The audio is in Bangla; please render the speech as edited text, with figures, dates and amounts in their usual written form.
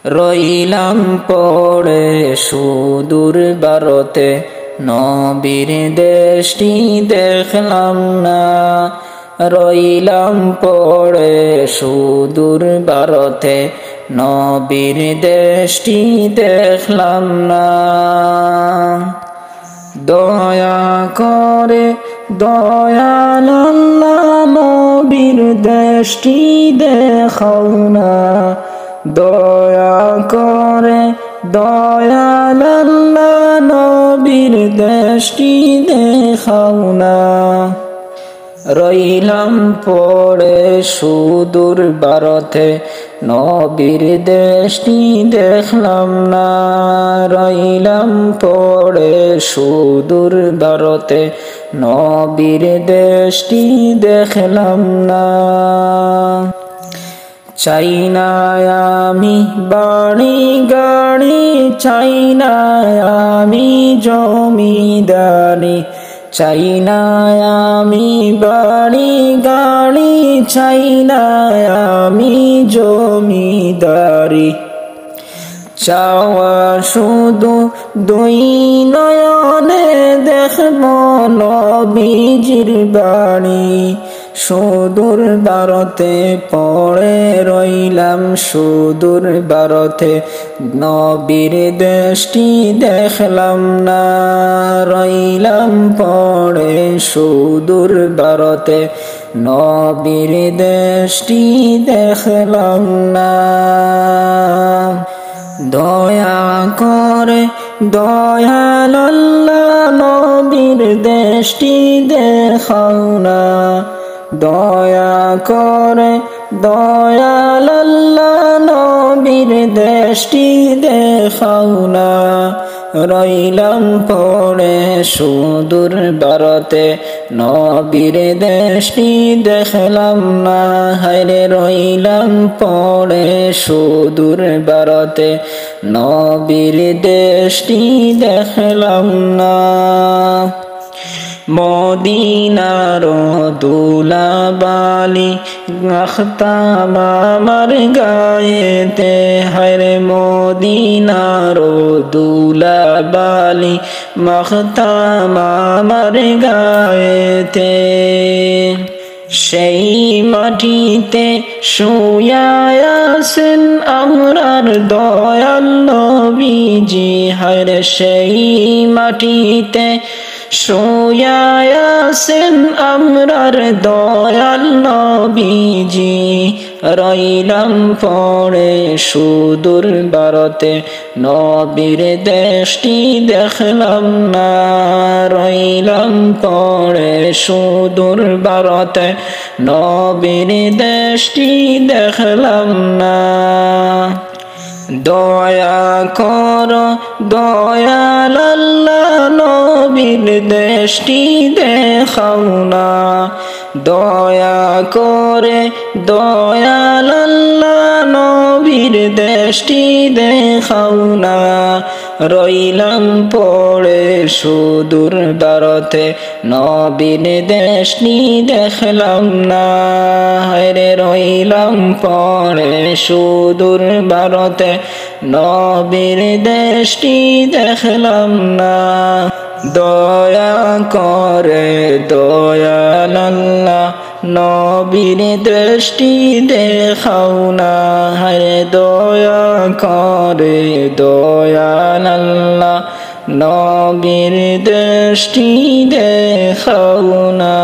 রইলাম পড়ে সুদূর ভারতে, নবীর দেশটি দেখলাম না। রইলাম পড়ে সুদূর ভারতে, নবীর দেশটি দেখলাম না। দয়া করে দয়াল আল্লাহ নবীর দেশটি দেখাও না। দয়া করে দয়াল আল্লাহ নবীর দেশটি দেখাও না। রইলাম পড়ে সুদূর ভারতে, নবীর দেশটি দেখলাম না। রইলাম পড়ে সুদূর ভারতে, নবীর দেশটি দেখলাম না। চাই না আমি বাড়ি গাড়ি, চাই না আমি জমিদারি, চাই না আমি বাড়ি গাড়ি, চাই না আমি জমিদারি। চাওয়া শুধু দুই নয়নে দেখব নবীজির বাণী। সুদূর ভারতে পড়ে রইলাম সুদূর ভারতে, নবীর দেশটি দেখলাম না। রইলাম পড়ে সুদূর ভারতে, নবীর দেশটি দেখলাম না। দয়া করে দয়াল আল্লাহ নবীর দেশটি দেখাও না। দয়া করে দয়াল আল্লাহ নবীর দেশটি দেখাও না। রইলাম পড়ে সুদূর ভারতে, নবীর দেশটি দেখলাম না। হায়রে রইলাম পড়ে সুদূর ভারতে, নবীর দেশটি দেখলাম না। মদিনার দুলাবালি আখতাম আমার গায়েতে, হায়রে মদিনার দুলাবালি আখতাম আমার গায়েতে। সেই মাটিতে শুয়া আছেন আমরার দয়াল নবীজি, হায়রে সেই মাটিতে শুয়া আছেন আমরার দয়াল নবীজি। রইলাম পড়ে সুদূর ভারতে, নবীর দেশটি দেখলাম না। রইলাম পড়ে সুদূর ভারতে, নবীর দেশটি দেখলাম না। দয়া করো দয়াল আল্লাহ নবীর দেশটি দেখাও না। দয়া করে দয়াল আল্লাহ নবীর দেশটি দেখাও না। রইলাম পড়ে সুদূর ভারতে, নবীর দেশটি দেখলাম না। হায়রে রইলাম পড়ে সুদূর ভারতে, নবীর দেশটি দেখলাম না। দয়া করে দয়াল আল্লাহ নবীর দেশটি দেখাও না। হায়রে দয়া করে দয়াল আল্লাহ নবীর দেশটি দেখাও না।